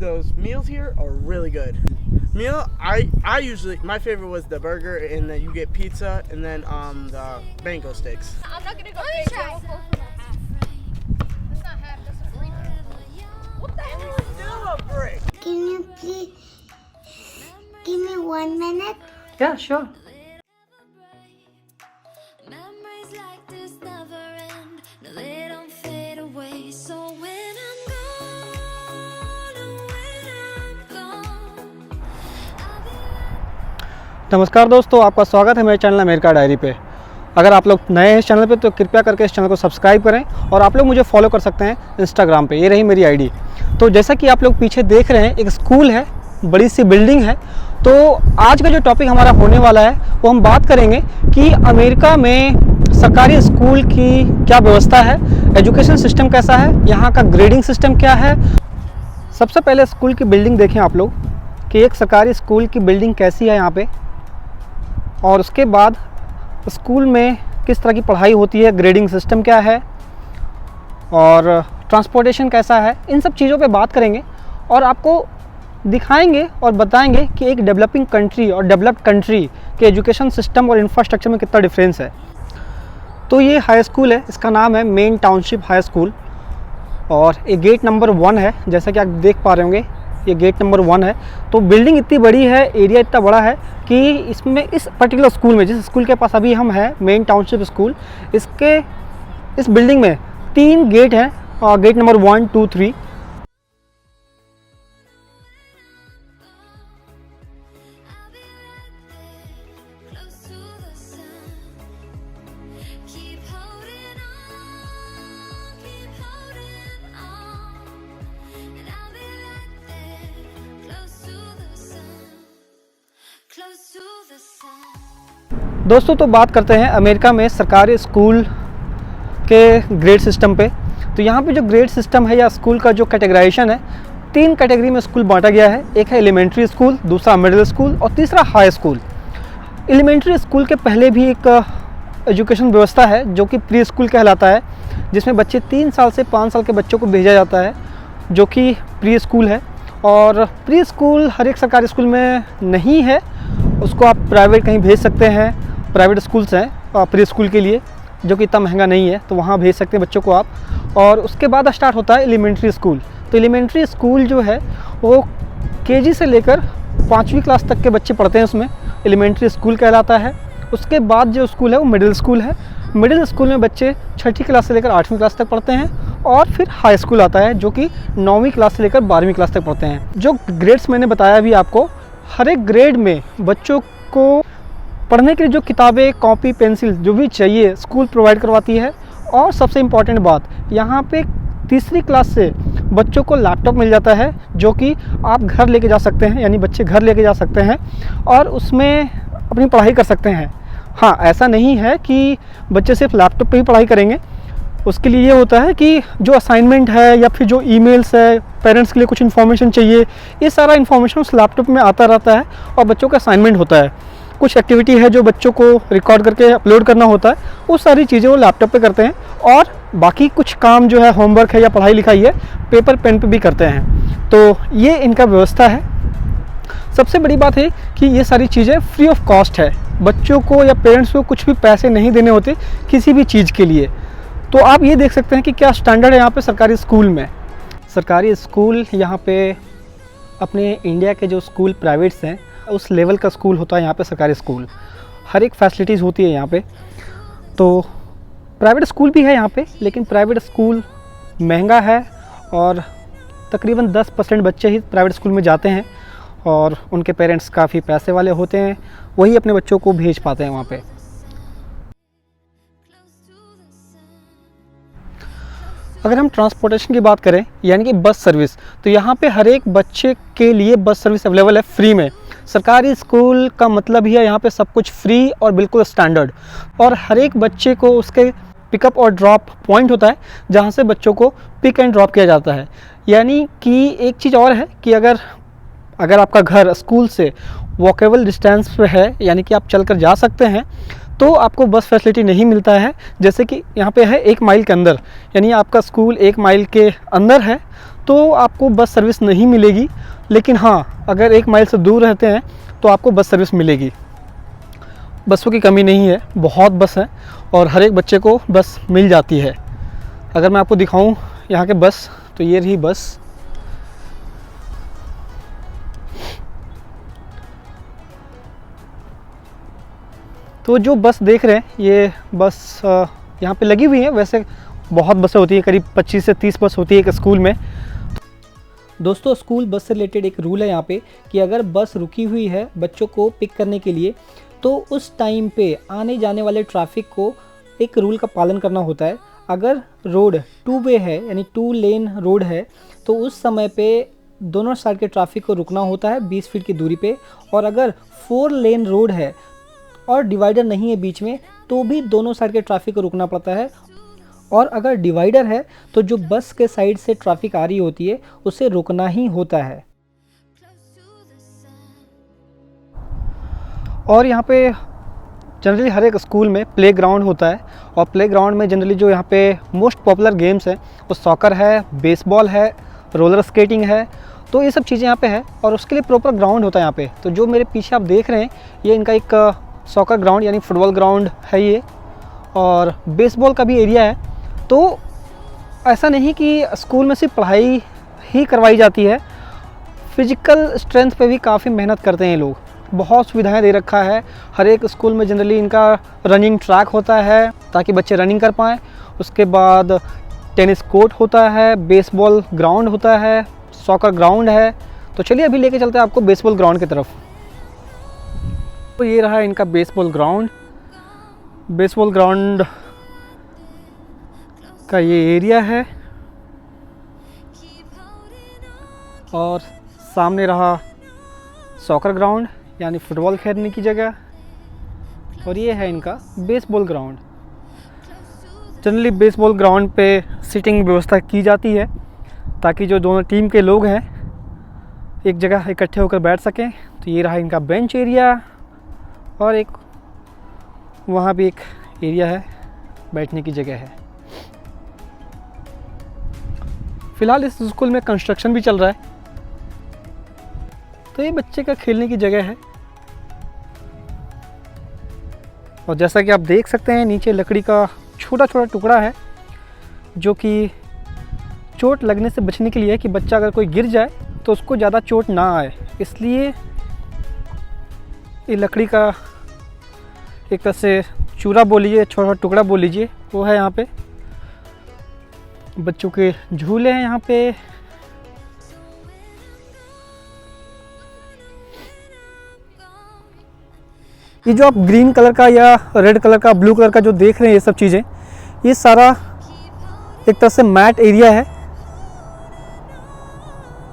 those meals here are really good. Meal, I usually, my favorite was the burger, and then you get pizza, and then the mango sticks. I'm not gonna go mango. That's not half, that's a free. What the hell is Still a brick. Can you please give me 1 minute? Yeah, sure. Memories like this never end. No, they don't fade away. So when I'm gone, oh, when I'm gone, I'll be नमस्कार दोस्तों, आपका स्वागत है मेरे channel America diary पे। अगर आप लोग नए हैं इस चैनल पे तो कृपया करके इस चैनल को सब्सक्राइब करें और आप लोग मुझे फॉलो कर सकते हैं इंस्टाग्राम पे। ये रही मेरी आईडी। तो जैसा कि आप लोग पीछे देख रहे हैं, एक स्कूल है, बड़ी सी बिल्डिंग है। तो आज का जो टॉपिक हमारा होने वाला है वो हम बात करेंगे कि अमेरिका में सरकारी स्कूल की क्या व्यवस्था है, एजुकेशन सिस्टम कैसा है, यहाँ का ग्रेडिंग सिस्टम क्या है। सबसे पहले स्कूल की बिल्डिंग देखें आप लोग कि एक सरकारी स्कूल की बिल्डिंग कैसी है यहाँ पे, और उसके बाद स्कूल में किस तरह की पढ़ाई होती है, ग्रेडिंग सिस्टम क्या है और ट्रांसपोर्टेशन कैसा है। इन सब चीज़ों पे बात करेंगे और आपको दिखाएंगे और बताएंगे कि एक डेवलपिंग कंट्री और डेवलप्ड कंट्री के एजुकेशन सिस्टम और इंफ्रास्ट्रक्चर में कितना डिफरेंस है। तो ये हाई स्कूल है, इसका नाम है मेन टाउनशिप हाई स्कूल और ये गेट नंबर 1 है। जैसा कि आप देख पा रहे होंगे, ये गेट नंबर 1 है। तो बिल्डिंग इतनी बड़ी है, एरिया इतना बड़ा है कि इसमें इस पर्टिकुलर स्कूल में, जिस स्कूल के पास अभी हम हैं, मेन टाउनशिप स्कूल, इस बिल्डिंग में 3 गेट हैं और gate number 1, 2, 3। close to the sun. Keep holding on, keep holding on. And I'll be right there, close to the sun, close to the sun. दोस्तों, तो बात करते हैं अमेरिका में सरकारी स्कूल के ग्रेड सिस्टम पे। तो यहाँ पे जो ग्रेड सिस्टम है या स्कूल का जो कैटेगराइजेशन है, 3 कैटेगरी में स्कूल बांटा गया है। एक है एलिमेंट्री स्कूल, दूसरा मिडिल स्कूल और तीसरा हाई स्कूल। एलिमेंट्री स्कूल के पहले भी एक एजुकेशन व्यवस्था है जो कि प्री स्कूल कहलाता है, जिसमें बच्चे 3 साल से 5 साल के बच्चों को भेजा जाता है, जो कि प्री स्कूल है। और प्री स्कूल हर एक सरकारी स्कूल में नहीं है, उसको आप प्राइवेट कहीं भेज सकते हैं। प्राइवेट स्कूल्स हैं प्री स्कूल के लिए, जो कि इतना महंगा नहीं है, तो वहाँ भेज सकते हैं बच्चों को आप। और उसके बाद स्टार्ट होता है एलिमेंट्री स्कूल। तो एलिमेंट्री स्कूल जो है वो केजी से लेकर 5वीं क्लास तक के बच्चे पढ़ते हैं, उसमें एलिमेंट्री स्कूल कहलाता है। उसके बाद जो स्कूल है वो मिडिल स्कूल है। मिडिल स्कूल में बच्चे 6ठी क्लास से लेकर 8वीं क्लास तक पढ़ते हैं। और फिर हाई स्कूल आता है, जो कि 9वीं क्लास से लेकर 12वीं क्लास तक पढ़ते हैं। जो ग्रेड्स मैंने बताया अभी आपको, हर एक ग्रेड में बच्चों को पढ़ने के लिए जो किताबें, कॉपी, पेंसिल जो भी चाहिए स्कूल प्रोवाइड करवाती है। और सबसे इम्पॉर्टेंट बात, यहाँ पे 3री क्लास से बच्चों को लैपटॉप मिल जाता है, जो कि आप घर लेके जा सकते हैं, यानी बच्चे घर लेके जा सकते हैं और उसमें अपनी पढ़ाई कर सकते हैं। हाँ, ऐसा नहीं है कि बच्चे सिर्फ लैपटॉप पे ही पढ़ाई करेंगे। उसके लिए ये होता है कि जो असाइनमेंट है या फिर जो ईमेल्स है, पेरेंट्स के लिए कुछ इन्फॉर्मेशन चाहिए, ये सारा इन्फॉर्मेशन उस लैपटॉप में आता रहता है और बच्चों का असाइनमेंट होता है। कुछ एक्टिविटी है जो बच्चों को रिकॉर्ड करके अपलोड करना होता है, वो सारी चीज़ें वो लैपटॉप पे करते हैं। और बाकी कुछ काम जो है, होमवर्क है या पढ़ाई लिखाई है, पेपर पेन पे भी करते हैं। तो ये इनका व्यवस्था है। सबसे बड़ी बात है कि ये सारी चीज़ें फ्री ऑफ कॉस्ट है, बच्चों को या पेरेंट्स को कुछ भी पैसे नहीं देने होते किसी भी चीज़ के लिए। तो आप ये देख सकते हैं कि क्या स्टैंडर्ड है यहाँ पे सरकारी स्कूल में। सरकारी स्कूल यहाँ पे अपने इंडिया के जो स्कूल प्राइवेट्स हैं उस लेवल का स्कूल होता है यहाँ पे सरकारी स्कूल। हर एक फैसिलिटीज़ होती है यहाँ पे। तो प्राइवेट स्कूल भी है यहाँ पे, लेकिन प्राइवेट स्कूल महंगा है और तकरीबन 10% बच्चे ही प्राइवेट स्कूल में जाते हैं और उनके पेरेंट्स काफ़ी पैसे वाले होते हैं, वही अपने बच्चों को भेज पाते हैं वहाँ पे। अगर हम ट्रांसपोर्टेशन की बात करें, यानी कि बस सर्विस, तो यहाँ पे हर एक बच्चे के लिए बस सर्विस अवेलेबल है फ्री में। सरकारी स्कूल का मतलब ही है यहाँ पे सब कुछ फ्री और बिल्कुल स्टैंडर्ड। और हर एक बच्चे को उसके पिकअप और ड्रॉप पॉइंट होता है, जहाँ से बच्चों को पिक एंड ड्रॉप किया जाता है। यानी कि एक चीज़ और है कि अगर आपका घर स्कूल से वॉकेबल डिस्टेंस पे है, यानी कि आप चलकर जा सकते हैं, तो आपको बस फैसिलिटी नहीं मिलता है। जैसे कि यहाँ पे है 1 माइल के अंदर, यानी आपका स्कूल 1 माइल के अंदर है, तो आपको बस सर्विस नहीं मिलेगी, लेकिन हाँ अगर 1 माइल से दूर रहते हैं तो आपको बस सर्विस मिलेगी। बसों की कमी नहीं है, बहुत बस है और हर एक बच्चे को बस मिल जाती है। अगर मैं आपको दिखाऊं यहाँ के बस, तो ये रही बस। तो जो बस देख रहे हैं ये बस यहाँ पे लगी हुई है। वैसे बहुत बसें होती है, करीब 25 से 30 बस होती है एक स्कूल में। दोस्तों स्कूल बस से रिलेटेड एक रूल है यहाँ पे कि अगर बस रुकी हुई है बच्चों को पिक करने के लिए, तो उस टाइम पे आने जाने वाले ट्रैफिक को एक रूल का पालन करना होता है। अगर रोड 2 वे है यानी 2 लेन रोड है, तो उस समय पे दोनों साइड के ट्रैफिक को रुकना होता है 20 फीट की दूरी पे। और अगर 4 लेन रोड है और डिवाइडर नहीं है बीच में, तो भी दोनों साइड के ट्रैफिक को रुकना पड़ता है। और अगर डिवाइडर है तो जो बस के साइड से ट्रैफिक आ रही होती है उसे रुकना ही होता है। और यहाँ पे जनरली हर एक स्कूल में प्लेग्राउंड होता है और प्लेग्राउंड में जनरली जो यहाँ पे मोस्ट पॉपुलर गेम्स हैं वो सॉकर है, बेसबॉल है, रोलर स्केटिंग है। तो ये सब चीज़ें यहाँ पे है और उसके लिए प्रॉपर ग्राउंड होता है यहाँ पे। तो जो मेरे पीछे आप देख रहे हैं ये इनका एक सॉकर ग्राउंड यानी फुटबॉल ग्राउंड है ये, और बेसबॉल का भी एरिया है। तो ऐसा नहीं कि स्कूल में सिर्फ पढ़ाई ही करवाई जाती है, फिजिकल स्ट्रेंथ पे भी काफ़ी मेहनत करते हैं ये लोग। बहुत सुविधाएं दे रखा है। हर एक स्कूल में जनरली इनका रनिंग ट्रैक होता है ताकि बच्चे रनिंग कर पाएँ। उसके बाद टेनिस कोर्ट होता है, बेसबॉल ग्राउंड होता है, सॉकर ग्राउंड है। तो चलिए अभी लेके चलते हैं आपको बेसबॉल ग्राउंड की तरफ। तो ये रहा इनका बेसबॉल ग्राउंड। बेसबॉल ग्राउंड का ये एरिया है और सामने रहा सॉकर ग्राउंड यानी फुटबॉल खेलने की जगह, और ये है इनका baseball ground. Generally baseball ground पे सीटिंग व्यवस्था की जाती है ताकि जो दोनों टीम के लोग हैं एक जगह इकट्ठे होकर बैठ सकें। तो ये रहा इनका बेंच एरिया और एक वहाँ भी एक एरिया है, बैठने की जगह है। फ़िलहाल इस स्कूल में कंस्ट्रक्शन भी चल रहा है। तो ये बच्चे का खेलने की जगह है और जैसा कि आप देख सकते हैं नीचे लकड़ी का छोटा छोटा टुकड़ा है जो कि चोट लगने से बचने के लिए है कि बच्चा अगर कोई गिर जाए तो उसको ज़्यादा चोट ना आए, इसलिए ये लकड़ी का एक तरह से चूरा बोल लीजिए, छोटा टुकड़ा बोल लीजिए, वो है यहाँ पे। बच्चों के झूले हैं यहाँ पे। ये जो आप ग्रीन कलर का या रेड कलर का, ब्लू कलर का जो देख रहे हैं ये सब चीज़ें, ये सारा एक तरह से मैट एरिया है।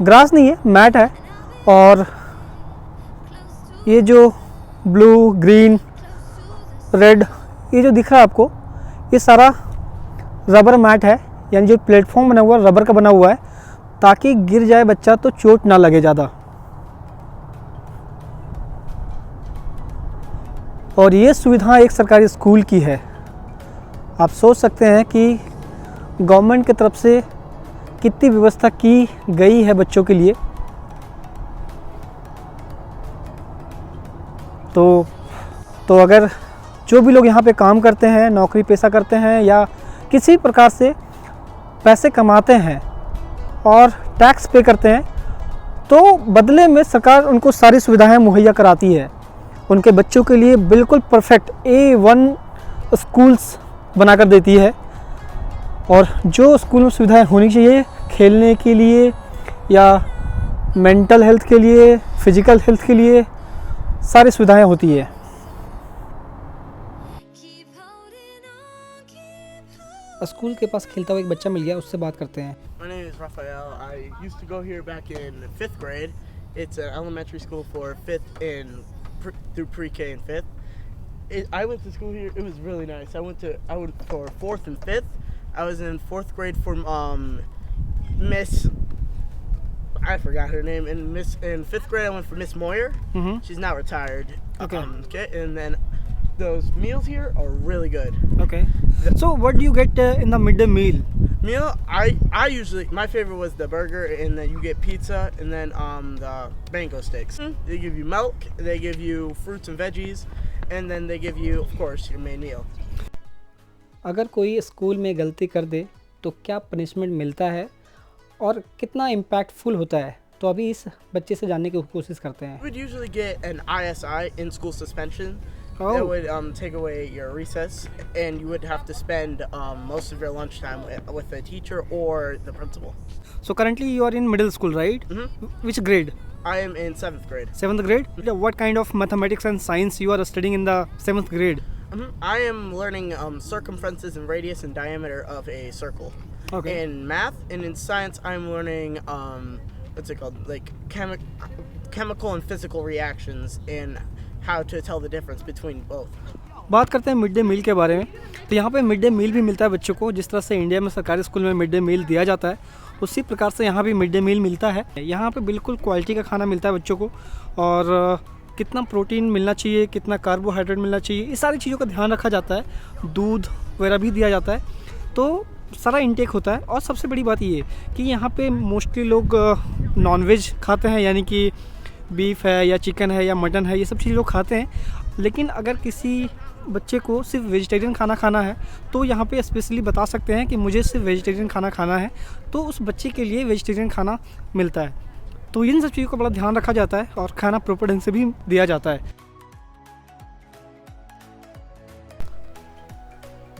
ग्रास नहीं है, मैट है। और ये जो ब्लू, ग्रीन, रेड ये जो दिख रहा है आपको, ये सारा रबर मैट है, यानी जो प्लेटफॉर्म बना हुआ है रबर का बना हुआ है ताकि गिर जाए बच्चा तो चोट ना लगे ज़्यादा। और ये सुविधा एक सरकारी स्कूल की है। आप सोच सकते हैं कि गवर्नमेंट की तरफ से कितनी व्यवस्था की गई है बच्चों के लिए। तो अगर जो भी लोग यहाँ पे काम करते हैं, नौकरी पेशा करते हैं या किसी प्रकार से पैसे कमाते हैं और टैक्स पे करते हैं, तो बदले में सरकार उनको सारी सुविधाएं मुहैया कराती है। उनके बच्चों के लिए बिल्कुल परफेक्ट A1 स्कूल्स बनाकर देती है। और जो स्कूल में सुविधाएं होनी चाहिए खेलने के लिए या मेंटल हेल्थ के लिए, फिजिकल हेल्थ के लिए, सारी सुविधाएं होती है। स्कूल के पास खेलता हुआ एक बच्चा मिल गया, उससे बात करते हैं। My name is Rafael. I used to go here back in 5th grade. It's an elementary school for 5th and through pre-K and 5th. I went to school here. It was really nice. I went for 4th and 5th. I was in 4th grade for Miss, I forgot her name. And in 5th grade I went for Miss Moyer. Mm-hmm. She's now retired. Okay. Okay. And then those meals here are really good. Okay. So what do you get in the midday meal? Meal, I usually, my favorite was the burger, and then you get pizza, and then the mango sticks. They give you milk, they give you fruits and veggies, and then they give you, of course, your main meal. अगर कोई school में गलती कर दे तो क्या punishment मिलता है और कितना इम्पैक्टफुल होता है, तो अभी इस बच्चे से जानने की कोशिश करते हैं। You would usually get an ISI, in school suspension. Oh. That would take away your recess, and you would have to spend most of your lunchtime with a teacher or the principal. So currently you are in middle school, right? Mm-hmm. Which grade? I am in 7th grade. 7th grade? What kind of mathematics and science you are studying in the 7th grade? Mm-hmm. I am learning circumferences and radius and diameter of a circle. Okay. In math and in science, I'm learning what's it called, like chemical and physical reactions and how to tell the difference between both. बात करते हैं mid day meal के बारे में। तो यहाँ पे mid day meal भी मिलता है बच्चों को, जिस तरह से इंडिया में सरकारी स्कूल में मिड डे मील दिया जाता है, उसी प्रकार से यहाँ भी मिड डे मील मिलता है। यहाँ पे बिल्कुल क्वालिटी का खाना मिलता है बच्चों को, और कितना प्रोटीन मिलना चाहिए, कितना कार्बोहाइड्रेट मिलना चाहिए, इस सारी चीज़ों का ध्यान रखा जाता है। दूध वगैरह भी दिया जाता है, तो सारा इंटेक होता है। और सबसे बड़ी बात ये है कि यहाँ पे मोस्टली लोग नॉनवेज खाते हैं, यानी कि बीफ है या चिकन है या मटन है, ये सब चीज़ लोग खाते हैं। लेकिन अगर किसी बच्चे को सिर्फ वेजिटेरियन खाना खाना है, तो यहाँ पे स्पेशली बता सकते हैं कि मुझे सिर्फ वेजिटेरियन खाना खाना है, तो उस बच्चे के लिए वेजिटेरियन खाना मिलता है। तो इन सब चीज़ों का बड़ा ध्यान रखा जाता है और खाना प्रॉपर ढंग से भी दिया जाता है।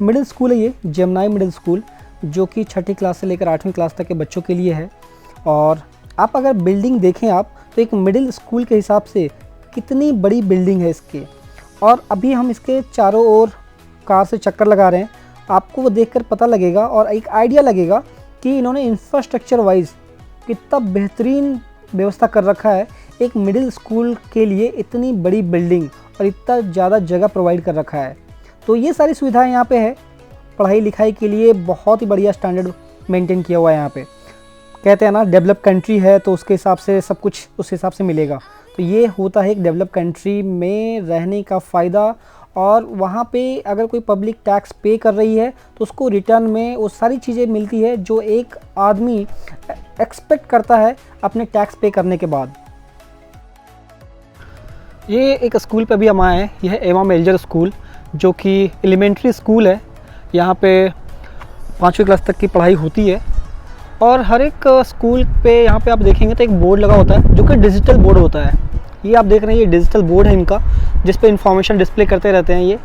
मिडिल स्कूल है ये, जमुनाई मिडिल स्कूल, जो कि 6ठी क्लास से लेकर 8वीं क्लास तक के बच्चों के लिए है। और आप अगर बिल्डिंग देखें आप, तो एक मिडिल स्कूल के हिसाब से कितनी बड़ी बिल्डिंग है इसके। और अभी हम इसके चारों ओर कार से चक्कर लगा रहे हैं, आपको वो देखकर पता लगेगा और एक आइडिया लगेगा कि इन्होंने इंफ्रास्ट्रक्चर वाइज कितना बेहतरीन व्यवस्था कर रखा है। एक मिडिल स्कूल के लिए इतनी बड़ी बिल्डिंग और इतना ज़्यादा जगह प्रोवाइड कर रखा है। तो ये सारी सुविधाएं यहाँ पे है। पढ़ाई लिखाई के लिए बहुत ही बढ़िया स्टैंडर्ड मेंटेन किया हुआ है यहाँ पे। कहते हैं ना, डेवलप कंट्री है तो उसके हिसाब से सब कुछ उस हिसाब से मिलेगा। तो ये होता है एक डेवलप कंट्री में रहने का फ़ायदा। और वहाँ पे अगर कोई पब्लिक टैक्स पे कर रही है तो उसको रिटर्न में वो सारी चीज़ें मिलती है जो एक आदमी एक्सपेक्ट करता है अपने टैक्स पे करने के बाद। ये एक स्कूल पे भी हम आए हैं, यह एवा मेजर स्कूल, जो कि एलिमेंट्री स्कूल है। यहाँ पे 5वीं क्लास तक की पढ़ाई होती है। और हर एक स्कूल पे यहाँ पे आप देखेंगे तो एक बोर्ड लगा होता है जो कि डिजिटल बोर्ड होता है। ये आप देख रहे हैं, ये डिजिटल बोर्ड है इनका, जिस पे इंफॉर्मेशन डिस्प्ले करते रहते हैं ये।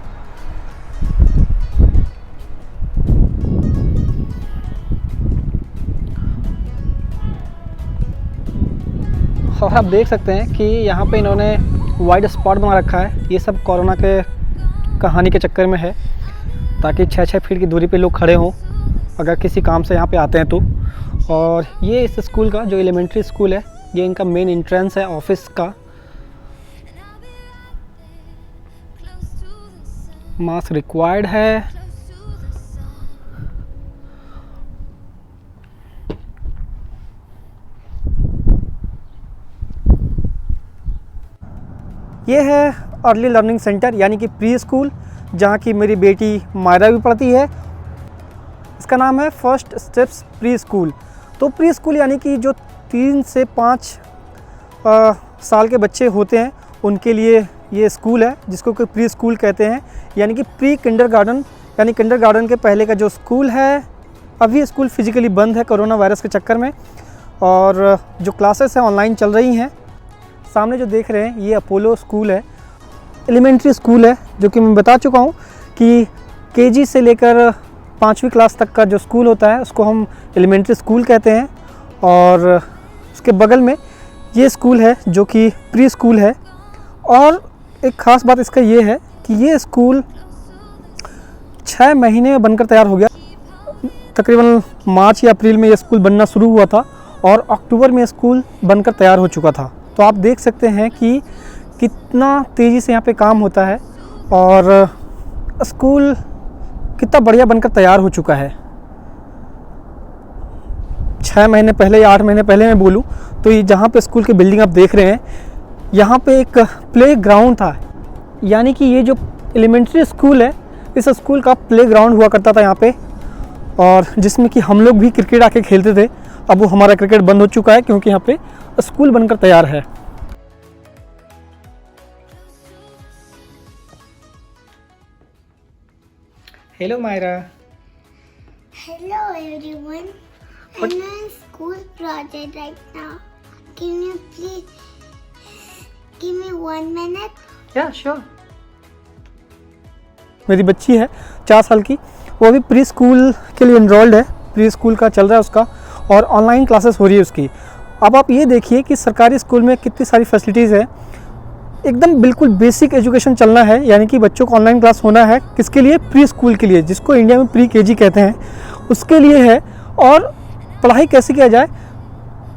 और आप देख सकते हैं कि यहाँ पे इन्होंने वाइट स्पॉट बना रखा है। ये सब कोरोना के कहानी के चक्कर में है, ताकि 6-6 फीट की दूरी पे लोग खड़े हों अगर किसी काम से यहाँ पे आते हैं तो। और ये इस स्कूल का जो एलिमेंट्री स्कूल है, ये इनका मेन एंट्रेंस है ऑफिस का। मास्क रिक्वायर्ड है। ये है अर्ली लर्निंग सेंटर, यानी कि प्री स्कूल, जहाँ की मेरी बेटी मायरा भी पढ़ती है। इसका नाम है फर्स्ट स्टेप्स प्री स्कूल। तो प्री स्कूल यानी कि जो 3 से 5 साल के बच्चे होते हैं उनके लिए ये स्कूल है, जिसको कि प्री स्कूल कहते हैं, यानी कि प्री किंडरगार्टन, यानी किंडरगार्टन के पहले का जो स्कूल है। अभी स्कूल फिजिकली बंद है कोरोना वायरस के चक्कर में, और जो क्लासेस हैं ऑनलाइन चल रही हैं। सामने जो देख रहे हैं ये अपोलो स्कूल है, एलिमेंट्री स्कूल है, जो कि मैं बता चुका हूँ कि केजी से लेकर 5वीं क्लास तक का जो स्कूल होता है उसको हम एलिमेंट्री स्कूल कहते हैं। और उसके बगल में ये स्कूल है जो कि प्री स्कूल है। और एक ख़ास बात इसका ये है कि ये स्कूल 6 महीने में बनकर तैयार हो गया। तकरीबन मार्च या अप्रैल में ये स्कूल बनना शुरू हुआ था और अक्टूबर में स्कूल बनकर तैयार हो चुका था। तो आप देख सकते हैं कि कितना तेज़ी से यहाँ पे काम होता है और स्कूल कितना बढ़िया बनकर तैयार हो चुका है। 6 महीने पहले या 8 महीने पहले मैं बोलूँ तो ये जहाँ पे स्कूल की बिल्डिंग आप देख रहे हैं, यहाँ पे एक प्ले ग्राउंड था। यानी कि ये जो एलिमेंट्री स्कूल है, इस स्कूल का प्ले ग्राउंड हुआ करता था यहाँ पे। और जिसमें कि हम लोग भी क्रिकेट आके खेलते थे। अब वो हमारा क्रिकेट बंद हो चुका है क्योंकि यहाँ पे स्कूल बनकर तैयार है। Hello Myra. Hello everyone. I'm on school project right now. Can you please give me 1 minute? या श्योर। मेरी बच्ची है 4 साल की, वो अभी प्री स्कूल के लिए इनरोल्ड है, प्री स्कूल का चल रहा है उसका और ऑनलाइन क्लासेस हो रही है उसकी। अब आप ये देखिए कि सरकारी स्कूल में कितनी सारी फैसिलिटीज़ है, एकदम बिल्कुल बेसिक एजुकेशन चलना है, यानी कि बच्चों को ऑनलाइन क्लास होना है। किसके लिए? प्री स्कूल के लिए, जिसको इंडिया में प्री केजी कहते हैं, उसके लिए है। और पढ़ाई कैसे किया जाए,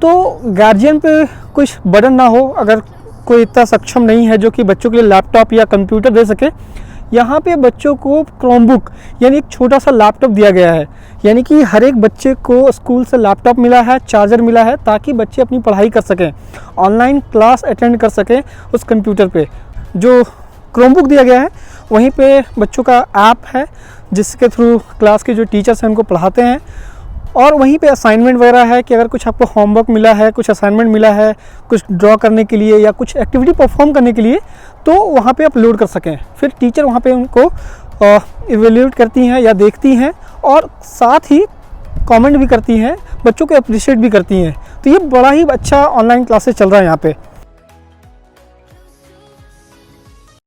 तो गार्जियन पे कुछ बर्डन ना हो, अगर कोई इतना सक्षम नहीं है जो कि बच्चों के लिए लैपटॉप या कंप्यूटर दे सके, यहाँ पे बच्चों को क्रोमबुक यानी एक छोटा सा लैपटॉप दिया गया है। यानी कि हर एक बच्चे को स्कूल से लैपटॉप मिला है, चार्जर मिला है, ताकि बच्चे अपनी पढ़ाई कर सकें, ऑनलाइन क्लास अटेंड कर सकें उस कंप्यूटर पे। जो क्रोमबुक दिया गया है वहीं पे बच्चों का ऐप है जिसके थ्रू क्लास के जो टीचर्स हैं उनको पढ़ाते हैं, और वहीं पे असाइनमेंट वगैरह है कि अगर कुछ आपको होमवर्क मिला है, कुछ असाइनमेंट मिला है, कुछ ड्रॉ करने के लिए या कुछ एक्टिविटी परफॉर्म करने के लिए, तो वहाँ पे अपलोड कर सकें। फिर टीचर वहाँ पे उनको इवेल्यूएट करती हैं या देखती हैं और साथ ही कमेंट भी करती हैं, बच्चों को अप्रिशिएट भी करती हैं। तो ये बड़ा ही अच्छा ऑनलाइन क्लासेस चल रहा है यहाँ पे।